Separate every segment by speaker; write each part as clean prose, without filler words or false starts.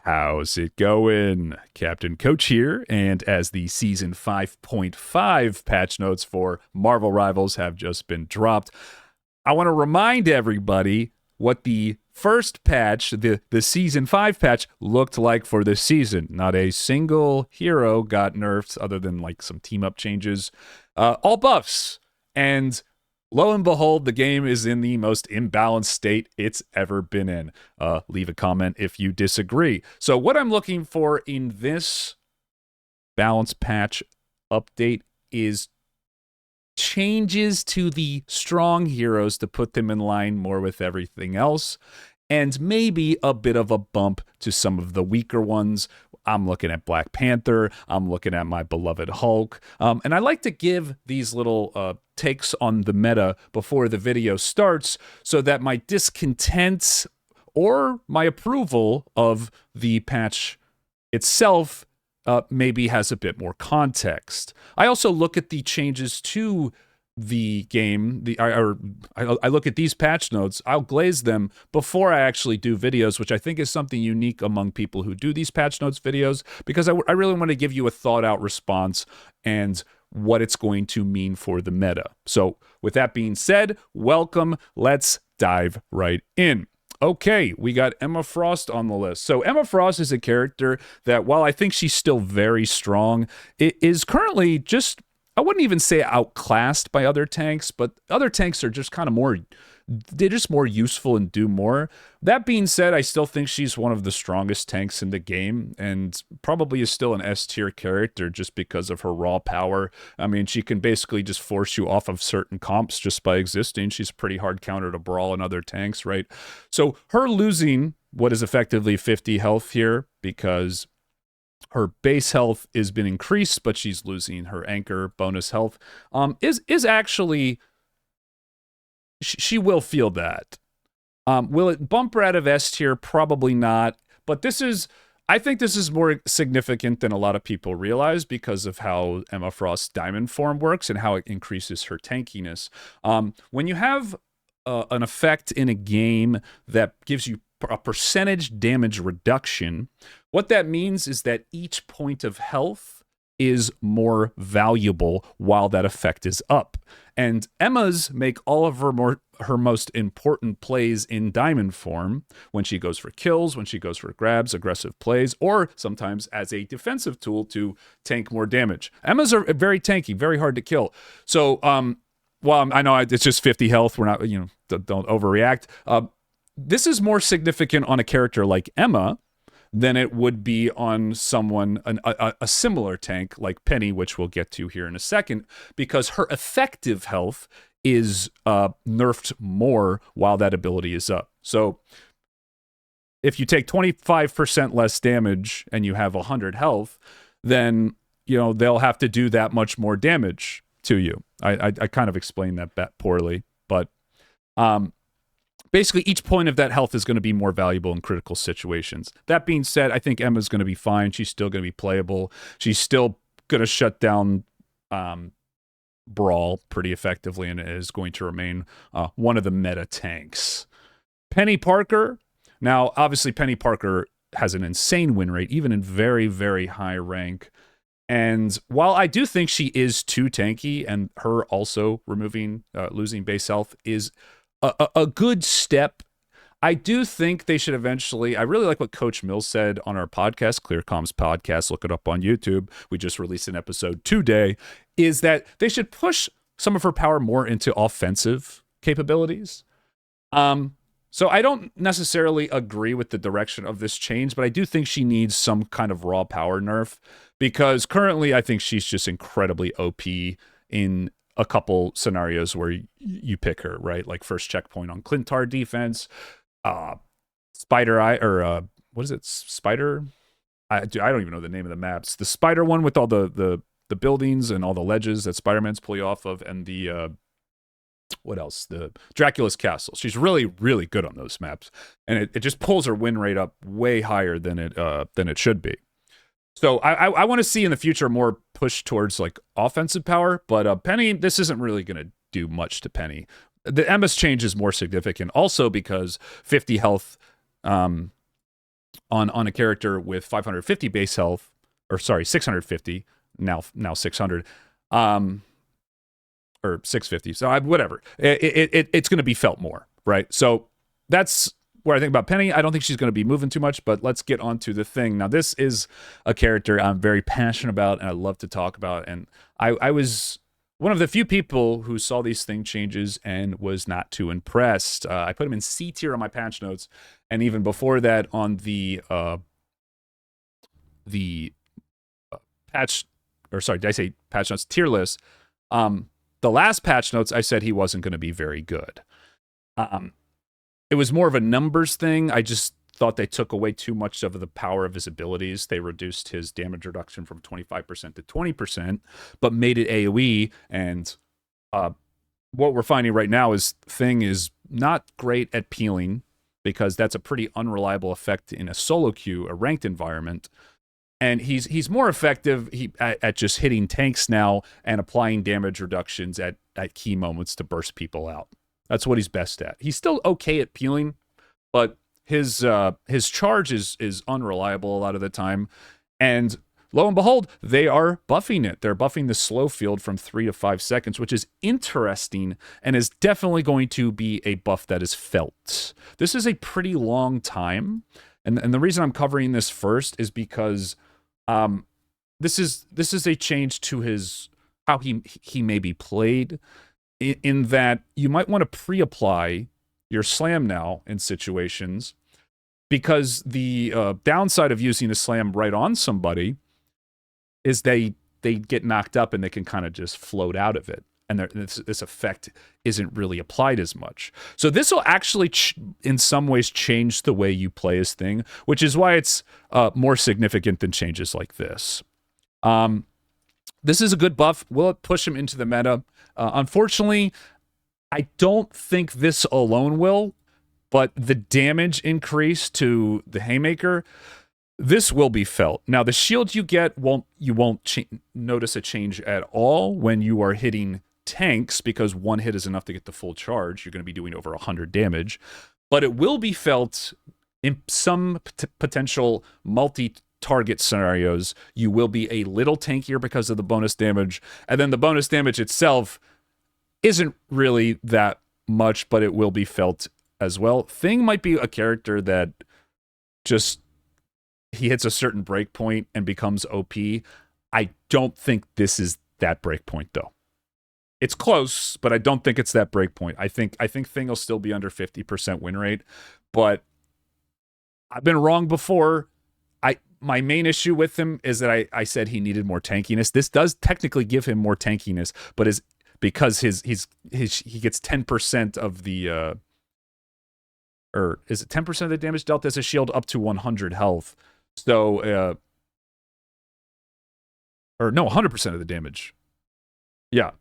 Speaker 1: How's it going? Captain Coach here, and as the Season 5.5 patch notes for Marvel Rivals have just been dropped, I want to remind everybody what the first patch, the Season 5 patch, looked like for this season. Not a single hero got nerfed other than like some team-up changes. All buffs. And lo and behold, the game is in the most imbalanced state it's ever been in. Leave a comment if you disagree. So what I'm looking for in this balance patch update is changes to the strong heroes to put them in line more with everything else, and maybe a bit of a bump to some of the weaker ones. I'm looking at Black Panther. I'm looking at my beloved Hulk. And I like to give these little takes on the meta before the video starts so that my discontent or my approval of the patch itself maybe has a bit more context. I also look at the changes to the game. I look at these patch notes. I'll glaze them before I actually do videos, which I think is something unique among people who do these patch notes videos, because I really want to give you a thought out response and what it's going to mean for the meta. So with that being said, welcome. Let's dive right in. Okay, we got Emma Frost on the list. So Emma Frost is a character that, while I think she's still very strong, it is currently just, I wouldn't even say outclassed by other tanks, but other tanks are just kind of more, they're just more useful and do more. That being said, I still think she's one of the strongest tanks in the game and probably is still an S tier character just because of her raw power. I mean, she can basically just force you off of certain comps just by existing. She's a pretty hard counter to brawl in other tanks, right? So her losing what is effectively 50 health here, because her base health has been increased, but she's losing her anchor bonus health, is actually, she will feel that. Will it bump her out of S tier? Probably not. But I think this is more significant than a lot of people realize because of how Emma Frost's diamond form works and how it increases her tankiness. When you have an effect in a game that gives you a percentage damage reduction, what that means is that each point of health is more valuable while that effect is up. And Emma's make all of her most important plays in diamond form, when she goes for kills, when she goes for grabs, aggressive plays, or sometimes as a defensive tool to tank more damage. Emma's are very tanky, very hard to kill. So, well, I know it's just 50 health. We're not, don't overreact. This is more significant on a character like Emma than it would be on someone, a similar tank like Penny, which we'll get to here in a second, because her effective health is nerfed more while that ability is up. So if you take 25% less damage and you have 100 health, then they'll have to do that much more damage to you. I kind of explained that poorly, but basically, each point of that health is going to be more valuable in critical situations. That being said, I think Emma's going to be fine. She's still going to be playable. She's still going to shut down Brawl pretty effectively, and is going to remain one of the meta tanks. Penny Parker. Now, obviously, Penny Parker has an insane win rate, even in very, very high rank. And while I do think she is too tanky, and her also losing base health is a good step, I do think they should eventually, I really like what Coach Mills said on our podcast, Clear Comms Podcast, look it up on YouTube. We just released an episode today, is that they should push some of her power more into offensive capabilities. So I don't necessarily agree with the direction of this change, but I do think she needs some kind of raw power nerf, because currently I think she's just incredibly OP in a couple scenarios where you pick her, right? Like first checkpoint on Clintar defense, Spider Eye, or what is it? Spider? I don't even know the name of the maps. The spider one with all the buildings and all the ledges that Spider-Man's pulling off of, and the what else? The Dracula's Castle. She's really, really good on those maps, and it just pulls her win rate up way higher than it should be. So I want to see in the future more push towards like offensive power, but Penny, this isn't really going to do much to Penny. The Emma's change is more significant also because 50 health on a character with 550 base health, or sorry, 650, now 600, or 650. So whatever. It's going to be felt more, right? So that's where I think about Penny. I don't think she's going to be moving too much, but let's get on to the thing. Now, this is a character I'm very passionate about and I love to talk about. And I was one of the few people who saw these thing changes and was not too impressed. I put him in C tier on my patch notes, and even before that on the patch, or sorry, did I say patch notes tier list? The last patch notes, I said he wasn't going to be very good. It was more of a numbers thing. I just thought they took away too much of the power of his abilities. They reduced his damage reduction from 25% to 20%, but made it AoE. And what we're finding right now is Thing is not great at peeling, because that's a pretty unreliable effect in a solo queue, a ranked environment. And he's more effective at just hitting tanks now and applying damage reductions at key moments to burst people out. That's what he's best at. He's still okay at peeling, but his charge is unreliable a lot of the time. And lo and behold, they are buffing it. They're buffing the slow field from 3 to 5 seconds, which is interesting and is definitely going to be a buff that is felt. This is a pretty long time. And the reason I'm covering this first is because this is a change to his how he may be played, in that you might want to pre-apply your slam now in situations, because the downside of using a slam right on somebody is they get knocked up and they can kind of just float out of it, and this effect isn't really applied as much. So this will actually in some ways change the way you play his Thing, which is why it's more significant than changes like this. This is a good buff. Will it push him into the meta? Unfortunately, I don't think this alone will, but the damage increase to the Haymaker, this will be felt. Now, the shield you get, you won't notice a change at all when you are hitting tanks, because one hit is enough to get the full charge. You're going to be doing over 100 damage, but it will be felt in some potential multi-target scenarios. You will be a little tankier because of the bonus damage, and then the bonus damage itself isn't really that much, but it will be felt as well. Thing might be a character that just, he hits a certain breakpoint and becomes OP. I don't think this is that breakpoint, though. It's close, but I don't think it's that breakpoint. I think Thing will still be under 50% win rate, but I've been wrong before. My main issue with him is that I said he needed more tankiness. This does technically give him more tankiness, but because he gets 10% of the or is it 10% of the damage dealt as a shield up to 100 health. So or no, 100% of the damage. Yeah.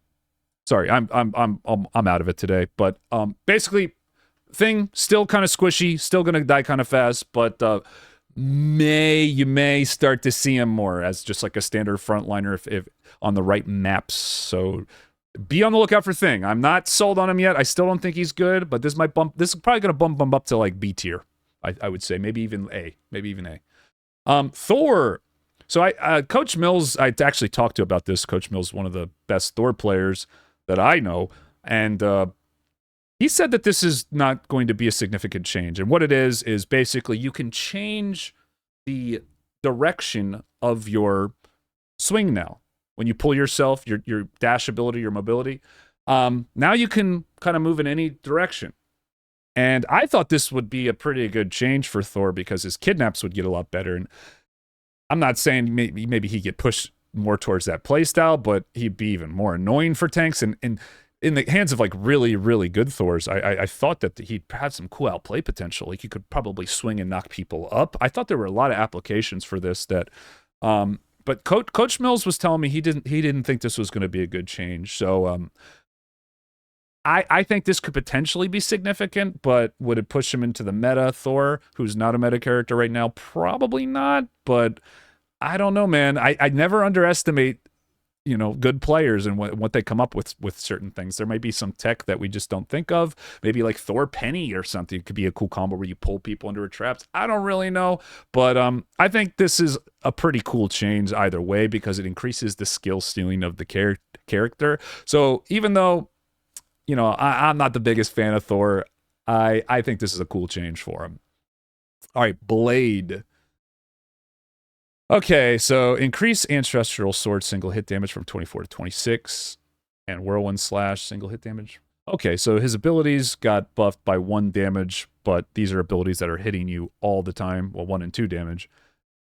Speaker 1: Sorry, I'm out of it today, but basically Thing still kind of squishy, still going to die kind of fast, but you may start to see him more as just like a standard frontliner if on the right maps. So be on the lookout for Thing. I'm not sold on him yet. I still don't think he's good, but this is probably going to bump him up to like B tier. I would say maybe even A. Thor. So Coach Mills, I actually talked to about this. Coach Mills, one of the best Thor players that I know, and he said that this is not going to be a significant change. And what it is basically you can change the direction of your swing now. When you pull yourself, your dash ability, your mobility, now you can kind of move in any direction. And I thought this would be a pretty good change for Thor, because his kidnaps would get a lot better. And I'm not saying maybe he'd get pushed more towards that playstyle, but he'd be even more annoying for tanks. And in the hands of like really, really good Thors, I thought that he'd have some cool outplay potential. Like you could probably swing and knock people up. I thought there were a lot of applications for this that, but Coach Mills was telling me he didn't think this was going to be a good change. So I think this could potentially be significant, but would it push him into the meta Thor, who's not a meta character right now? Probably not, but I don't know, man. I never underestimate good players and what they come up with certain things. There might be some tech that we just don't think of. Maybe like Thor Penny or something. It could be a cool combo where you pull people into traps. I don't really know, but I think this is a pretty cool change either way because it increases the skill ceiling of the character. So even though I'm not the biggest fan of Thor, I think this is a cool change for him. All right, Blade. Okay, so increase Ancestral Sword single hit damage from 24 to 26, and Whirlwind Slash single hit damage. Okay, so his abilities got buffed by 1 damage, but these are abilities that are hitting you all the time. Well, 1 and 2 damage.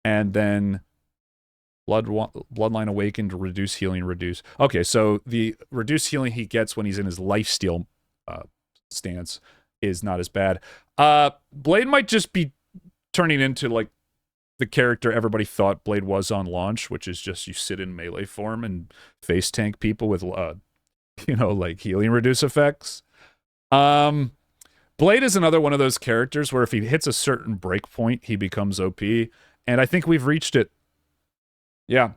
Speaker 1: And then Bloodline Awakened, reduce healing, reduce. Okay, so the reduce healing he gets when he's in his lifesteal stance is not as bad. Blade might just be turning into like the character everybody thought Blade was on launch, which is just you sit in melee form and face tank people with like healing reduce effects. Blade is another one of those characters where if he hits a certain break point, he becomes OP, and I think we've reached it. Yeah,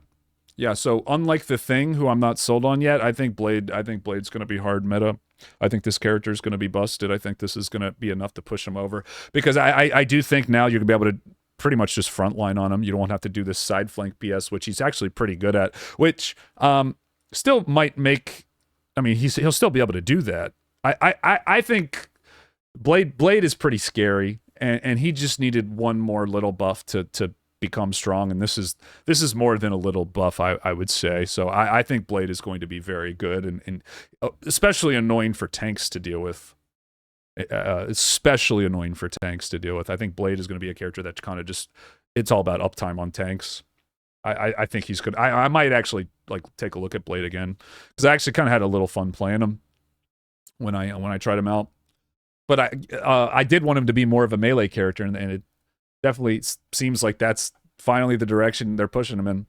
Speaker 1: so unlike the Thing, who I'm not sold on yet, I think Blade's going to be hard meta. I think this character is going to be busted. I think this is going to be enough to push him over, because I do think now you're going to be able to pretty much just frontline on him. You don't have to do this side flank BS, which he's actually pretty good at, which still might make, he'll still be able to do that. I think Blade is pretty scary, and he just needed one more little buff to become strong, and this is more than a little buff, I would say. So I think Blade is going to be very good, and especially annoying for tanks to deal with. Especially annoying for tanks to deal with. I think Blade is going to be a character that kind of just, it's all about uptime on tanks. I think he's good. I might actually like take a look at Blade again, because I actually kind of had a little fun playing him when I tried him out. But I did want him to be more of a melee character, and it definitely seems like that's finally the direction they're pushing him in.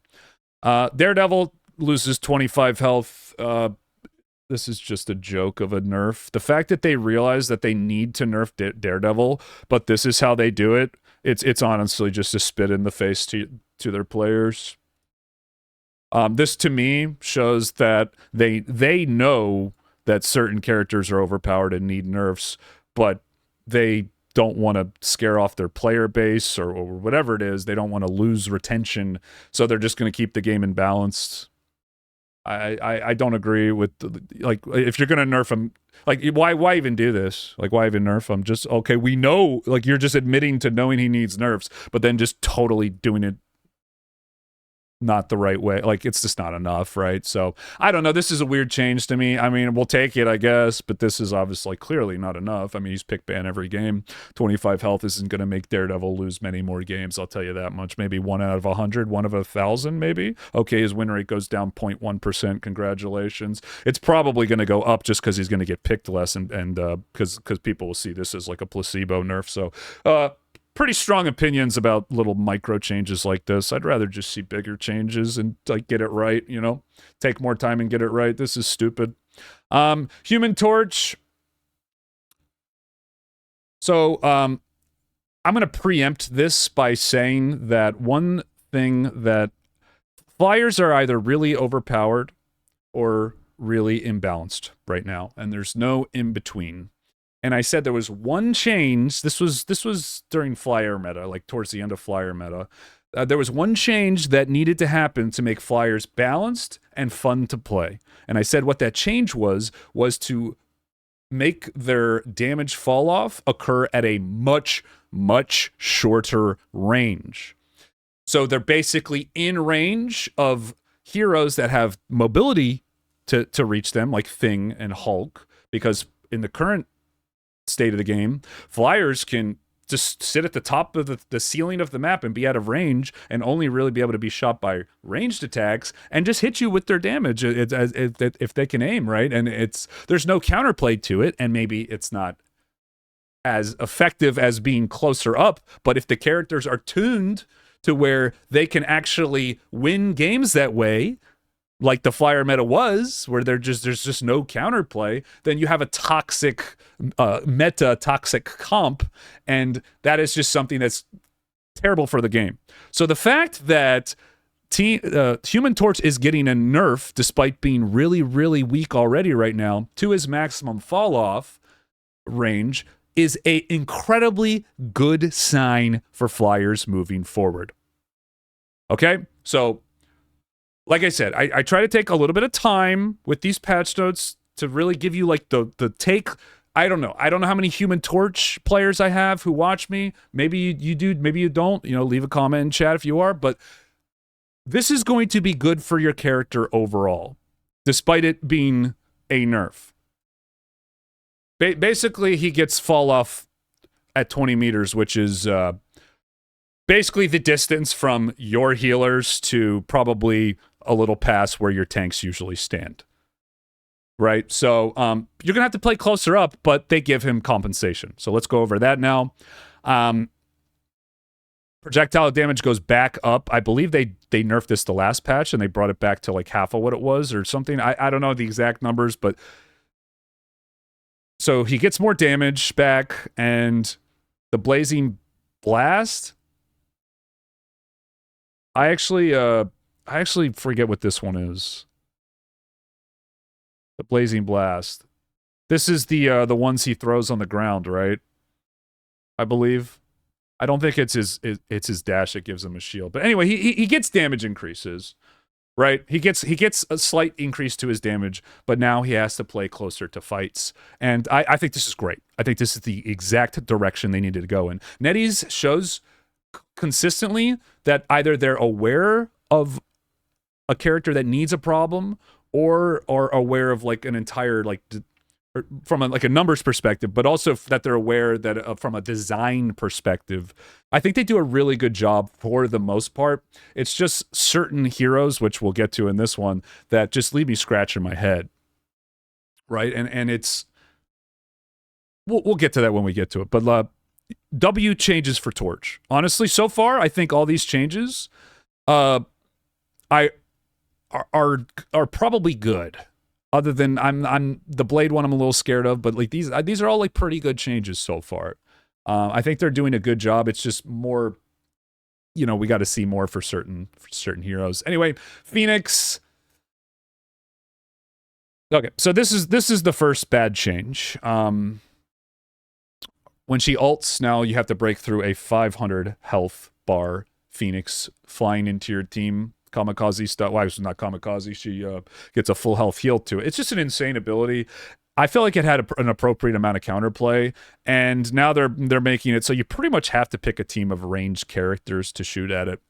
Speaker 1: Daredevil loses 25 health. This is just a joke of a nerf. The fact that they realize that they need to nerf Daredevil, but this is how they do it, it's honestly just a spit in the face to their players. This to me shows that they know that certain characters are overpowered and need nerfs, but they don't want to scare off their player base or whatever it is. They don't want to lose retention, so they're just going to keep the game in balance. I don't agree with, like, if you're gonna nerf him, like, why even do this? Like, why even nerf him? Just, okay, we know, like, you're just admitting to knowing he needs nerfs, but then just totally doing it not the right way. Like, it's just not enough, right? So I don't know, this is a weird change to me. We'll take it, I guess, but this is obviously clearly not enough. He's pick ban every game. 25 health isn't going to make Daredevil lose many more games, I'll tell you that much. Maybe 1 out of 100, 1 of 1,000 maybe. Okay, his win rate goes down 0.1%, congratulations. It's probably going to go up just because he's going to get picked less, and because people will see this as like a placebo nerf. So pretty strong opinions about little micro changes like this. I'd rather just see bigger changes and like get it right, take more time and get it right. This is stupid. Human Torch. So I'm going to preempt this by saying that one thing that Flyers are either really overpowered or really imbalanced right now, and there's no in between. And I said there was one change. This was during Flyer meta, like towards the end of Flyer meta. There was one change that needed to happen to make Flyers balanced and fun to play. And I said what that change was to make their damage fall off occur at a much, much shorter range. So they're basically in range of heroes that have mobility to reach them, like Thing and Hulk, because in the current state of the game, Flyers can just sit at the top of the ceiling of the map and be out of range and only really be able to be shot by ranged attacks and just hit you with their damage if they can aim, right? And there's no counterplay to it, and maybe it's not as effective as being closer up, but if the characters are tuned to where they can actually win games that way, like the Flyer meta was, where there's just no counterplay, then you have a toxic toxic comp, and that is just something that's terrible for the game. So the fact that Human Torch is getting a nerf despite being really, really weak already right now to his maximum fall off range is a incredibly good sign for Flyers moving forward. Okay, so like I said, I try to take a little bit of time with these patch notes to really give you like the take. I don't know how many Human Torch players I have who watch me. Maybe you do, maybe you don't. Leave a comment in chat if you are, but this is going to be good for your character overall, despite it being a nerf. Basically, he gets fall off at 20 meters, which is basically the distance from your healers to probably a little past where your tanks usually stand. Right? So you're going to have to play closer up, but they give him compensation. So let's go over that now. Projectile damage goes back up. I believe they nerfed this the last patch, and they brought it back to like half of what it was or something. I don't know the exact numbers, but... So he gets more damage back, and the Blazing Blast... I actually forget what this one is. The Blazing Blast. This is the ones he throws on the ground, right? I believe. I don't think it's his dash that gives him a shield. But anyway, he gets damage increases, right? He gets a slight increase to his damage, but now he has to play closer to fights. And I think this is great. I think this is the exact direction they needed to go in. NetEase shows consistently that either they're aware of a character that needs a problem or are aware of like an entire like from a numbers perspective, but also that they're aware that from a design perspective, I think they do a really good job for the most part. It's just certain heroes, which we'll get to in this one, that just leave me scratching my head, right? And it's we'll get to that when we get to it, but W changes for Torch. Honestly, so far, I think all these changes are probably good. Other than I'm the Blade one I'm a little scared of, but like these are all like pretty good changes so far. I think they're doing a good job. It's just more, we got to see more for certain heroes. Anyway, Phoenix. Okay, so this is the first bad change. When she ults, now you have to break through a 500 health bar. Phoenix flying into your team. Kamikaze stuff. Well, it's not kamikaze. She gets a full health heal to it. It's just an insane ability. I feel like it had an appropriate amount of counterplay, and now they're making it so you pretty much have to pick a team of ranged characters to shoot at it.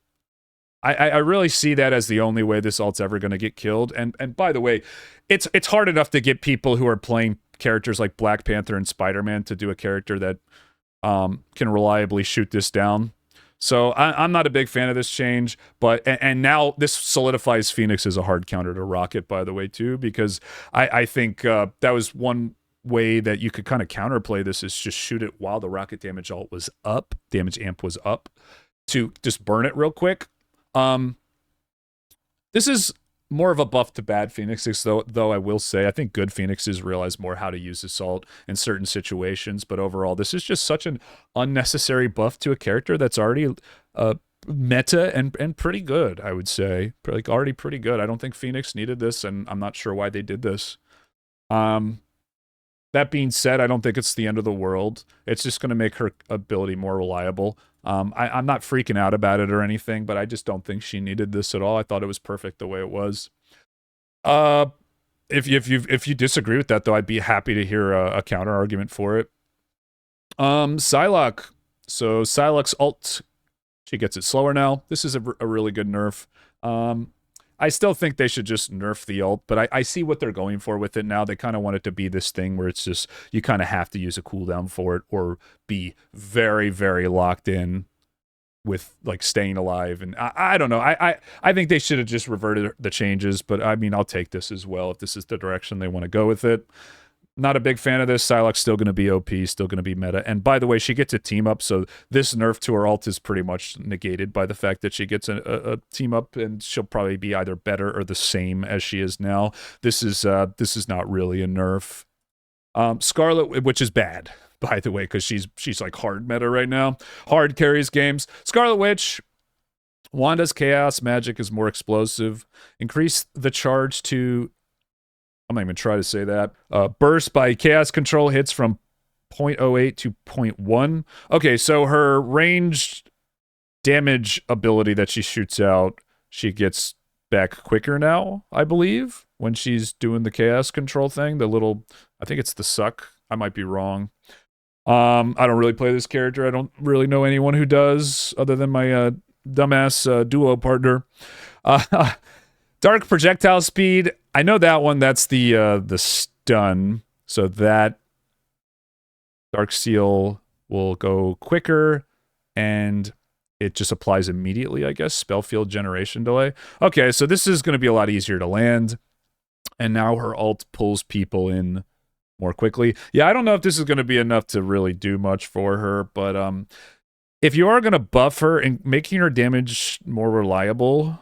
Speaker 1: I really see that as the only way this ult's ever going to get killed. And by the way, it's hard enough to get people who are playing characters like Black Panther and Spider-Man to do a character that can reliably shoot this down. So I'm not a big fan of this change, but and now this solidifies Phoenix as a hard counter to Rocket, by the way, too, because I think that was one way that you could kind of counterplay this is just shoot it while the Rocket damage amp was up, to just burn it real quick. This is more of a buff to bad Phoenixes, though I will say I think good Phoenixes realize more how to use Assault in certain situations, but overall this is just such an unnecessary buff to a character that's already meta and pretty good, I would say. Like already pretty good. I don't think Phoenix needed this, and I'm not sure why they did this. That being said, I don't think it's the end of the world. It's just going to make her ability more reliable. I'm not freaking out about it or anything, but I just don't think she needed this at all. I thought it was perfect the way it was. If you disagree with that, though, I'd be happy to hear a counter argument for it. Psylocke. So Psylocke's ult, she gets it slower now. This is a really good nerf. I still think they should just nerf the ult, but I see what they're going for with it now. They kind of want it to be this thing where it's just, you kind of have to use a cooldown for it or be very, very locked in with like staying alive. And I don't know. I think they should have just reverted the changes, but I mean, I'll take this as well if this is the direction they want to go with it. Not a big fan of this. Psylocke's still going to be OP, still going to be meta. And by the way, she gets a team up, so this nerf to her ult is pretty much negated by the fact that she gets a team up, and she'll probably be either better or the same as she is now. This is not really a nerf. Scarlet, which is bad, by the way, because she's like hard meta right now. Hard carries games. Scarlet Witch, Wanda's chaos magic is more explosive. Increase the charge to, I'm not even trying to say that. Burst by chaos control hits from 0.08 to 0.1. Okay, so her ranged damage ability that she shoots out, she gets back quicker now, I believe, when she's doing the chaos control thing. The little, I think it's the suck. I might be wrong. I don't really play this character. I don't really know anyone who does, other than my dumbass duo partner. Dark projectile speed. I know that one. That's the stun. So that Dark Seal will go quicker, and it just applies immediately, I guess. Spellfield generation delay. Okay, so this is going to be a lot easier to land. And now her ult pulls people in more quickly. Yeah, I don't know if this is going to be enough to really do much for her, but if you are going to buff her, and making her damage more reliable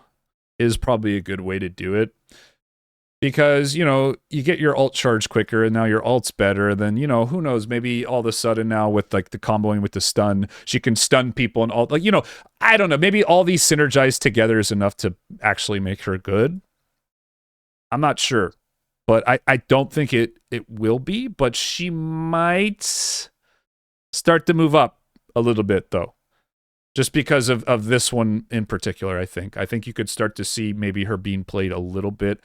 Speaker 1: is probably a good way to do it. Because, you know, you get your ult charge quicker, and now your ult's better. Then, you know, who knows, maybe all of a sudden now with, like, the comboing with the stun, she can stun people and ult. Like, you know, I don't know. Maybe all these synergized together is enough to actually make her good. I'm not sure. But I don't think it will be. But she might start to move up a little bit, though. Just because of this one in particular, I think. I think you could start to see maybe her being played a little bit.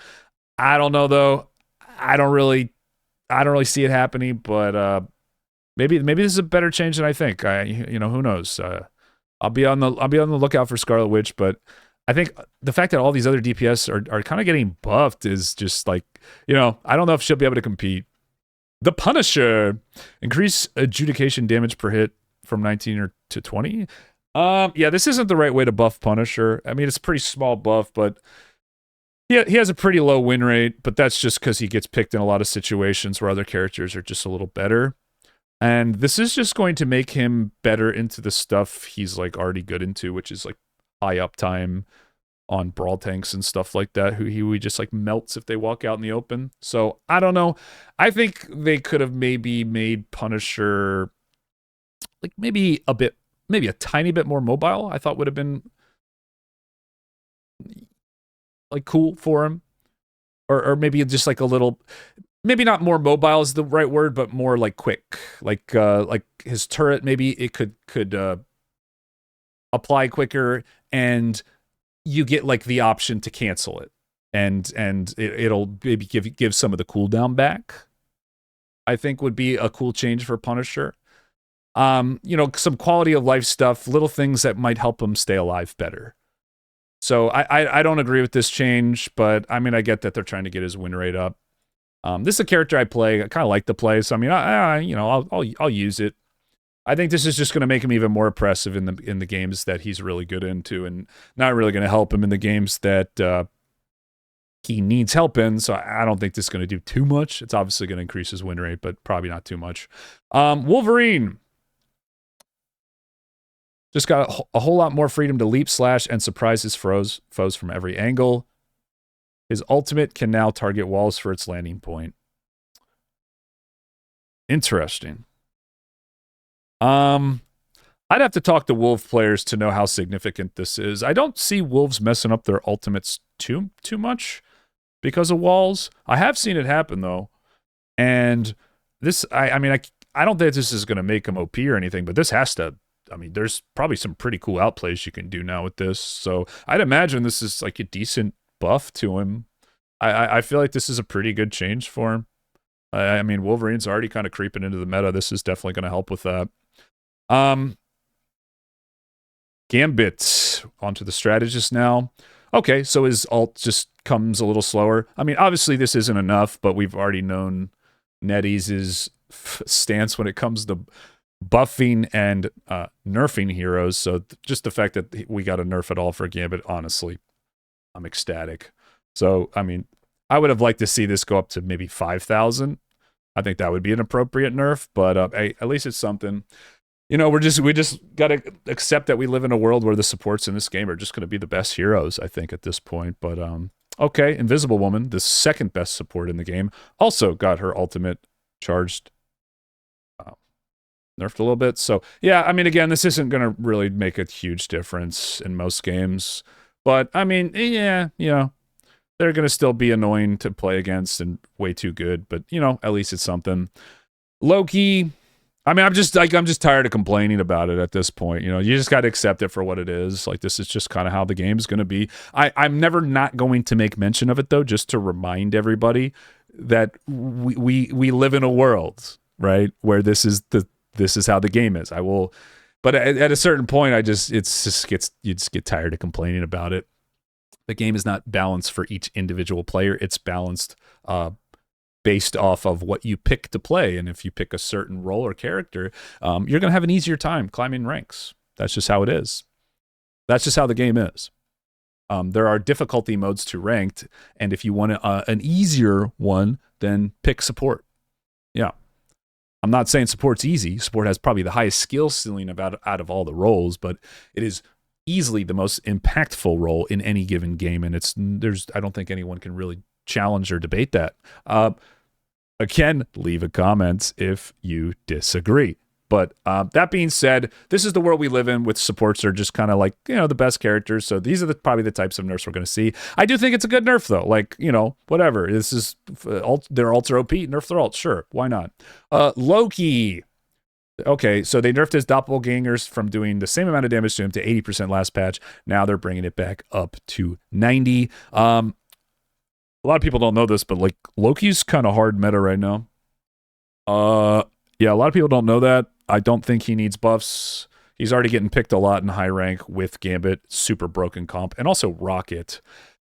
Speaker 1: I don't know, though. I don't really see it happening, but maybe this is a better change than I think. You know, who knows? I'll be on the lookout for Scarlet Witch, but I think the fact that all these other DPS are kind of getting buffed is just like, you know, I don't know if she'll be able to compete. The Punisher. Increase adjudication damage per hit from 19 to 20. Yeah, this isn't the right way to buff Punisher. I mean, it's a pretty small buff, but he has a pretty low win rate, but that's just because he gets picked in a lot of situations where other characters are just a little better. And this is just going to make him better into the stuff he's like already good into, which is like high uptime on brawl tanks and stuff like that, who he just like melts if they walk out in the open. So I don't know. I think they could have maybe made Punisher like maybe a tiny bit more mobile. I thought would have been like cool for him, or maybe just like a little, maybe not more mobile is the right word, but more like quick, like his turret, maybe it could apply quicker, and you get like the option to cancel it, and it'll maybe give some of the cooldown back. I think would be a cool change for Punisher. You know, some quality of life stuff, little things that might help him stay alive better. So I don't agree with this change, but I mean, I get that they're trying to get his win rate up. This is a character I play. I kind of like to play, so I mean, you know, I'll use it. I think this is just going to make him even more oppressive in the games that he's really good into, and not really going to help him in the games that he needs help in. So I don't think this is going to do too much. It's obviously going to increase his win rate, but probably not too much. Wolverine. Just got a whole lot more freedom to leap, slash, and surprise his foes from every angle. His ultimate can now target walls for its landing point. Interesting. I'd have to talk to Wolf players to know how significant this is. I don't see Wolves messing up their ultimates too much because of walls. I have seen it happen, though. And this, I mean, I don't think this is going to make him OP or anything, but this has to. I mean, there's probably some pretty cool outplays you can do now with this. So I'd imagine this is like a decent buff to him. I feel like this is a pretty good change for him. I mean, Wolverine's already kind of creeping into the meta. This is definitely going to help with that. Gambit, onto the strategist now. Okay, so his ult just comes a little slower. I mean, obviously this isn't enough, but we've already known NetEase's stance when it comes to buffing and nerfing heroes. So just the fact that we got a nerf at all for Gambit, honestly, I'm ecstatic. So, I mean, I would have liked to see this go up to maybe 5,000. I think that would be an appropriate nerf, but hey, at least it's something. You know, we just got to accept that we live in a world where the supports in this game are just going to be the best heroes, I think, at this point. But okay, Invisible Woman, the second best support in the game, also got her ultimate charged nerfed a little bit. So yeah, I mean, again, this isn't going to really make a huge difference in most games, but I mean, yeah, they're going to still be annoying to play against and way too good, but at least it's something. Loki, I mean, I'm just tired of complaining about it at this point. You just got to accept it for what it is. Like, this is just kind of how the game is going to be. I'm never not going to make mention of it, though, just to remind everybody that we live in a world, right, where this is how the game is. I will, but at a certain point, you just get tired of complaining about it. The game is not balanced for each individual player. It's balanced based off of what you pick to play. And if you pick a certain role or character, you're going to have an easier time climbing ranks. That's just how it is. That's just how the game is. There are difficulty modes to ranked, and if you want an easier one, then pick support. Yeah. I'm not saying support's easy. Support has probably the highest skill ceiling out of all the roles, but it is easily the most impactful role in any given game, and I don't think anyone can really challenge or debate that. Again, leave a comment if you disagree. But that being said, this is the world we live in, with supports are just kind of like, the best characters. So these are probably the types of nerfs we're going to see. I do think it's a good nerf, though. Like, whatever. Their ults are OP, nerf their ults. Sure, why not? Loki. Okay, so they nerfed his doppelgangers from doing the same amount of damage to him to 80% last patch. Now they're bringing it back up to 90. A lot of people don't know this, but like Loki's kind of hard meta right now. Yeah, a lot of people don't know that. I don't think he needs buffs. He's already getting picked a lot in high rank with Gambit, super broken comp, and also Rocket.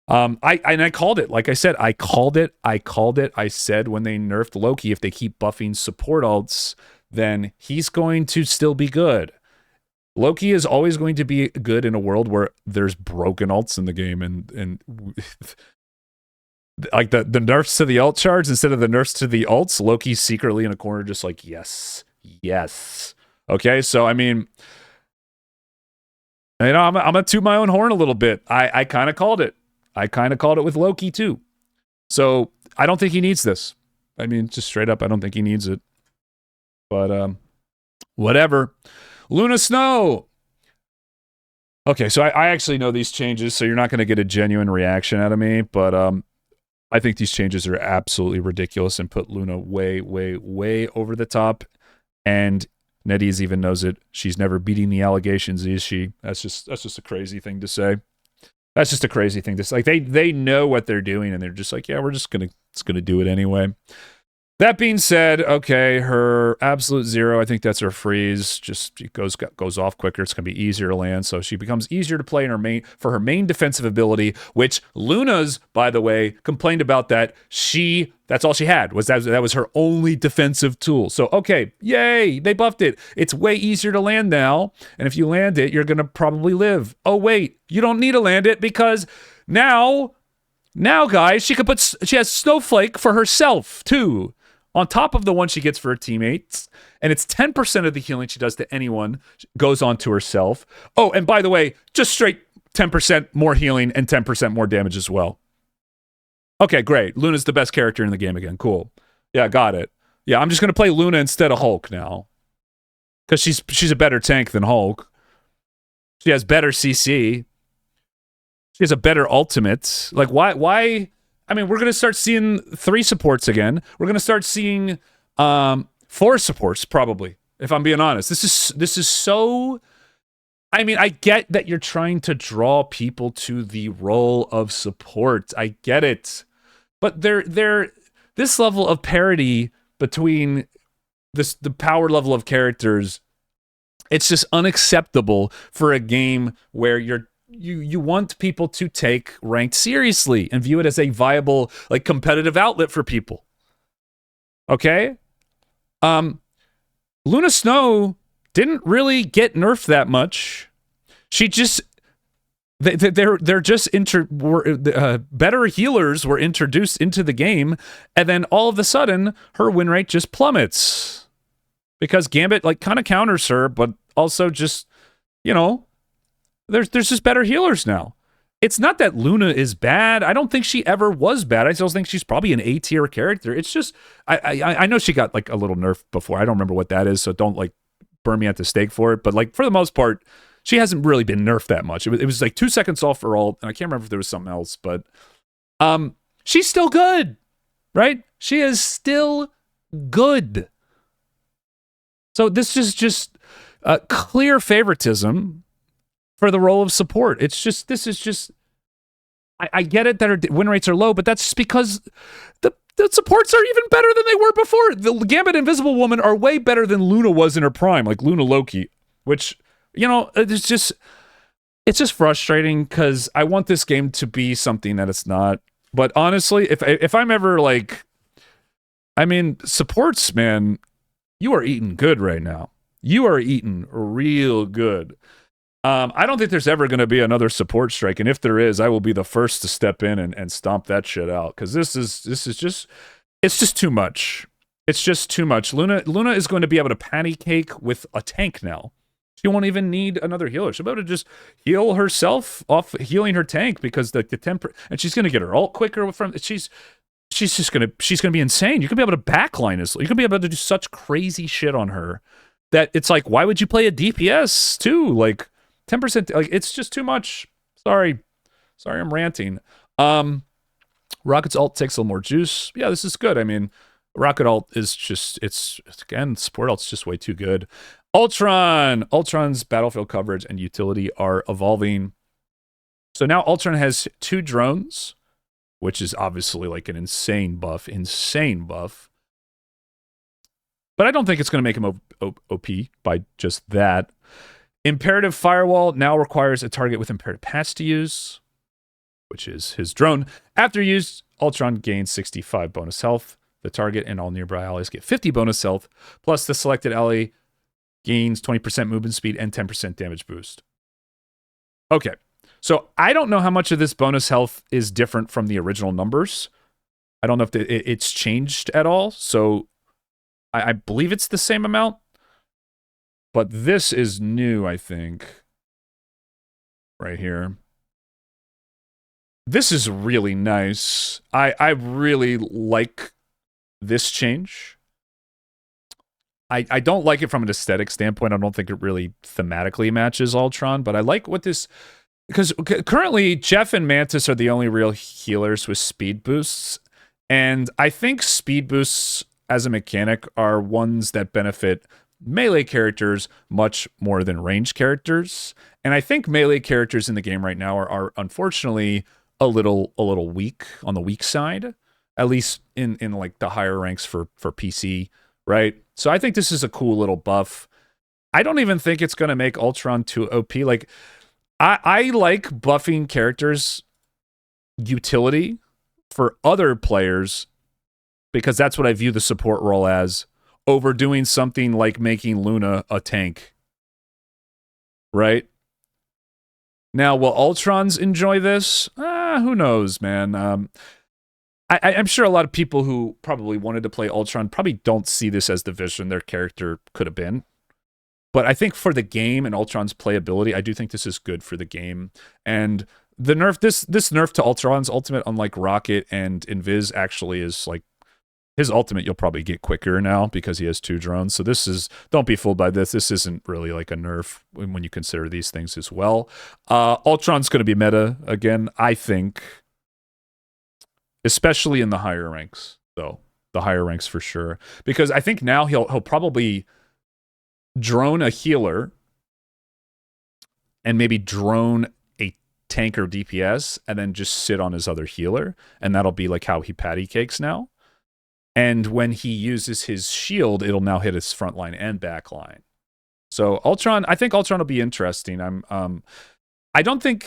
Speaker 1: I called it. Like I said, I called it. I said when they nerfed Loki, if they keep buffing support ults, then he's going to still be good. Loki is always going to be good in a world where there's broken ults in the game, and like the nerfs to the ult charge instead of the nerfs to the ults, Loki's secretly in a corner just like, yes. Okay, so I mean, I'm gonna toot my own horn a little bit. I kind of called it. I kind of called it with Loki too. So I don't think he needs this. I mean, just straight up, I don't think he needs it. But whatever. Luna Snow. Okay, so I actually know these changes, so you're not going to get a genuine reaction out of me, but I think these changes are absolutely ridiculous and put Luna way, way, way over the top. And NetEase even knows it. She's never beating the allegations, is she? That's just a crazy thing to say. That's just a crazy thing to say. Like they know what they're doing, and they're just like, yeah, we're just gonna do it anyway. That being said, okay, her absolute zero, I think that's her freeze. Just it goes off quicker. It's gonna be easier to land, so she becomes easier to play in her main defensive ability. Which Luna's, by the way, complained about that. That's all she had that was her only defensive tool. So okay, yay, they buffed it. It's way easier to land now, and if you land it, you're gonna probably live. Oh wait, you don't need to land it because now, guys, she has Snowflake for herself too, on top of the one she gets for her teammates, and it's 10% of the healing she does to anyone goes on to herself. Oh, and by the way, just straight 10% more healing and 10% more damage as well. Okay, great. Luna's the best character in the game again. Cool. Yeah, got it. Yeah, I'm just going to play Luna instead of Hulk now, because she's a better tank than Hulk. She has better CC. She has a better ultimate. Like, why? I mean, we're going to start seeing 3 supports again. We're going to start seeing 4 supports, probably, if I'm being honest. This is so... I mean, I get that you're trying to draw people to the role of support. I get it. But this level of parity between the power level of characters, it's just unacceptable for a game where you want people to take ranked seriously and view it as a viable, like, competitive outlet for people. Okay? Luna Snow didn't really get nerfed that much. She just they're just better healers were introduced into the game, and then all of a sudden her win rate just plummets because Gambit like kind of counters her, but also just there's just better healers now. It's not that Luna is bad. I don't think she ever was bad. I still think she's probably an A-tier character. It's just I know she got like a little nerf before. I don't remember what that is, so don't like burn me at the stake for it. But like for the most part, she hasn't really been nerfed that much. It was like 2 seconds off for ult, and I can't remember if there was something else, but she's still good, right? She is still good. So this is just clear favoritism for the role of support. This is just, I get it that her win rates are low, but that's just because the supports are even better than they were before. The Gambit Invisible Woman are way better than Luna was in her prime, like Luna Loki, which, it's just frustrating because I want this game to be something that it's not. But honestly, if I'm ever like, supports, man, you are eating good right now. You are eating real good. I don't think there's ever going to be another support strike, and if there is, I will be the first to step in and stomp that shit out, because this is just, it's just too much. It's just too much. Luna is going to be able to patty cake with a tank now. She won't even need another healer. She'll be able to just heal herself off healing her tank, because the temper, and she's going to get her ult quicker from. She's gonna be insane. You could be able to backline this. You could be able to do such crazy shit on her that it's like, why would you play a DPS too? Like 10%, like it's just too much. Sorry, I'm ranting. Rocket's ult takes a little more juice. Yeah, this is good. Rocket ult is just, it's again, support ult's just way too good. Ultron's battlefield coverage and utility are evolving. So now Ultron has 2 drones, which is obviously like an insane buff. But I don't think it's going to make him OP by just that. Imperative Firewall now requires a target with Imperative Patch to use, which is his drone. After use, Ultron gains 65 bonus health. The target and all nearby allies get 50 bonus health, plus the selected ally gains 20% movement speed and 10% damage boost. Okay, so I don't know how much of this bonus health is different from the original numbers. I don't know if it's changed at all, so I believe it's the same amount. But this is new, I think. Right here. This is really nice. I really like this change. I don't like it from an aesthetic standpoint. I don't think it really thematically matches Ultron, but I like what this... Because currently, Jeff and Mantis are the only real healers with speed boosts. And I think speed boosts as a mechanic are ones that benefit melee characters much more than range characters. And I think melee characters in the game right now are unfortunately a little weak, on the weak side, at least in like the higher ranks for PC, right? So I think this is a cool little buff. I don't even think it's going to make Ultron too OP. Like, I like buffing characters' utility for other players, because that's what I view the support role as, over doing something like making Luna a tank. Right? Now, will Ultrons enjoy this? Who knows, man. I'm sure a lot of people who probably wanted to play Ultron probably don't see this as the vision their character could have been. But I think for the game and Ultron's playability, I do think this is good for the game. And the nerf, this nerf to Ultron's ultimate, unlike Rocket and Invis, actually is like, his ultimate you'll probably get quicker now because he has 2 drones. So this is, don't be fooled by this. This isn't really like a nerf when you consider these things as well. Ultron's going to be meta again, I think, especially in the higher ranks, though. The higher ranks for sure. Because I think now he'll probably drone a healer and maybe drone a tank or DPS and then just sit on his other healer. And that'll be like how he patty cakes now. And when he uses his shield, it'll now hit his front line and back line. So Ultron, I think Ultron will be interesting. I don't think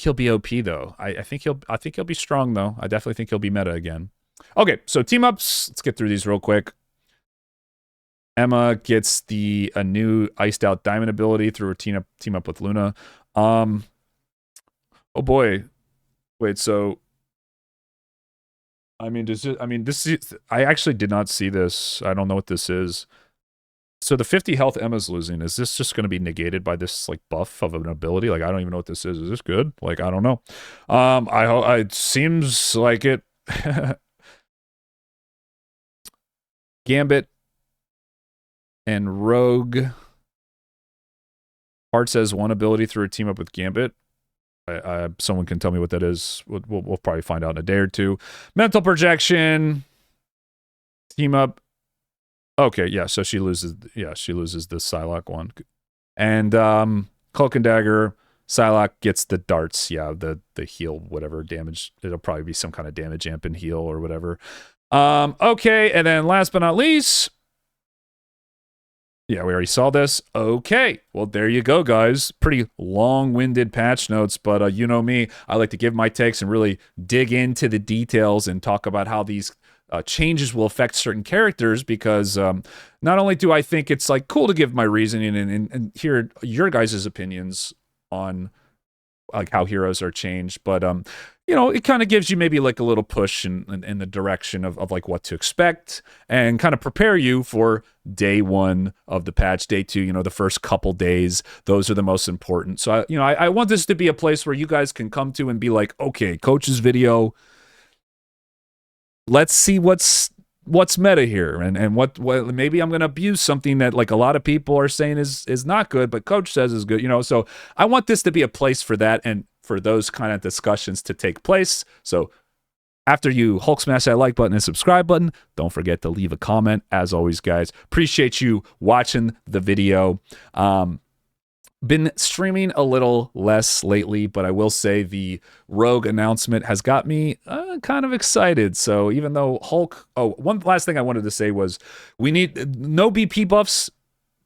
Speaker 1: he'll be OP though. I think he'll be strong though. I definitely think he'll be meta again. Okay, so team ups. Let's get through these real quick. Emma gets a new iced out diamond ability through her team up with Luna. Oh boy, wait. So. I actually did not see this. I don't know what this is. So the 50 health Emma's losing, is this just going to be negated by this like buff of an ability? Like, I don't even know what this is. Is this good? Like, I don't know. It seems like it. Gambit And Rogue. Hart says one ability through a team up with Gambit. Someone can tell me what that is. We'll probably find out in a day or two. Mental projection. Team up. Okay, yeah, so she loses. Yeah, she loses the Psylocke one. And Cloak and Dagger. Psylocke gets the darts. Yeah, the heal, whatever damage. It'll probably be some kind of damage amp and heal or whatever. Okay, and then last but not least. Yeah, we already saw this. Okay, well, there you go, guys. Pretty long-winded patch notes, but you know me. I like to give my takes and really dig into the details and talk about how these changes will affect certain characters, because not only do I think it's like cool to give my reasoning and hear your guys' opinions on like how heroes are changed, but you know, it kind of gives you maybe like a little push in the direction of like what to expect and kind of prepare you for day one of the patch, day two, you know, the first couple days. Those are the most important. So, I want this to be a place where you guys can come to and be like, okay, coach's video, let's see what's meta here and what maybe I'm going to abuse something that like a lot of people are saying is not good, but coach says is good, you know. So I want this to be a place for that and for those kind of discussions to take place. So after you Hulk smash that like button and subscribe button, don't forget to leave a comment. As always, guys, appreciate you watching the video. Been streaming a little less lately, but I will say the Rogue announcement has got me kind of excited. So even though Hulk... Oh, one last thing I wanted to say was we need no BP buffs,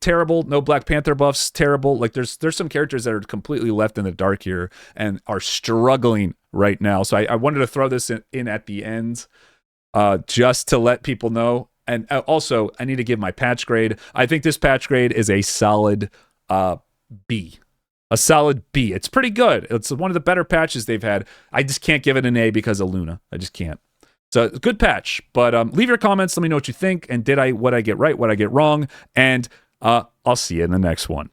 Speaker 1: terrible. No Black Panther buffs, terrible. Like there's some characters that are completely left in the dark here and are struggling right now. So I wanted to throw this in at the end just to let people know. And also, I need to give my patch grade. I think this patch grade is a solid... B. A solid B. It's pretty good. It's one of the better patches they've had. I just can't give it an A because of Luna. I just can't. So, good patch. But leave your comments. Let me know what you think. And what I get right, what I get wrong. And I'll see you in the next one.